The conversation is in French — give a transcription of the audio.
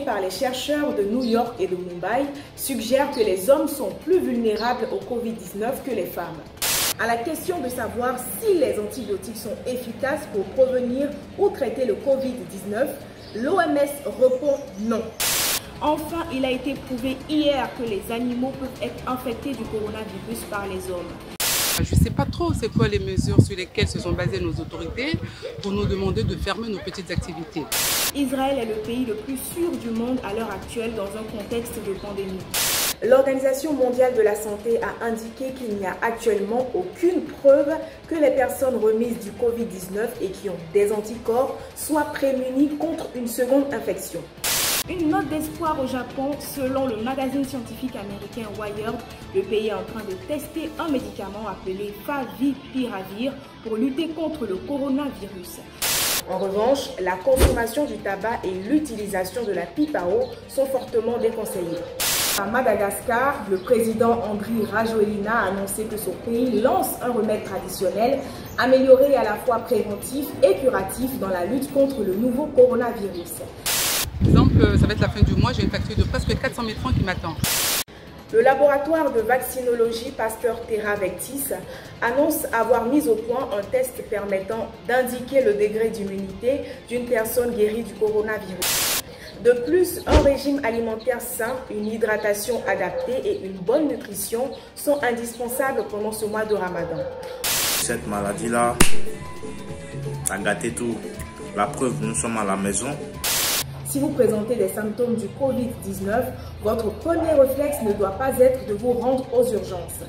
menée par les chercheurs de New York et de Mumbai suggère que les hommes sont plus vulnérables au Covid-19 que les femmes. À la question de savoir si les antibiotiques sont efficaces pour prévenir ou traiter le Covid-19, l'OMS répond non. Enfin, il a été prouvé hier que les animaux peuvent être infectés du coronavirus par les hommes. Je ne sais pas trop c'est quoi les mesures sur lesquelles se sont basées nos autorités pour nous demander de fermer nos petites activités. Israël est le pays le plus sûr du monde à l'heure actuelle dans un contexte de pandémie. L'Organisation mondiale de la santé a indiqué qu'il n'y a actuellement aucune preuve que les personnes remises du Covid-19 et qui ont des anticorps soient prémunies contre une seconde infection. Une note d'espoir au Japon, selon le magazine scientifique américain Wired, le pays est en train de tester un médicament appelé Favipiravir pour lutter contre le coronavirus. En revanche, la consommation du tabac et l'utilisation de la pipe à eau sont fortement déconseillées. À Madagascar, le président Andry Rajoelina a annoncé que son pays lance un remède traditionnel amélioré à la fois préventif et curatif dans la lutte contre le nouveau coronavirus. Par exemple, ça va être la fin du mois, j'ai une facture de presque 400 000 francs qui m'attend. Le laboratoire de vaccinologie Pasteur Terravectis annonce avoir mis au point un test permettant d'indiquer le degré d'immunité d'une personne guérie du coronavirus. De plus, un régime alimentaire sain, une hydratation adaptée et une bonne nutrition sont indispensables pendant ce mois de Ramadan. Cette maladie-là a gâté tout. La preuve, nous sommes à la maison. Si vous présentez des symptômes du Covid-19, votre premier réflexe ne doit pas être de vous rendre aux urgences.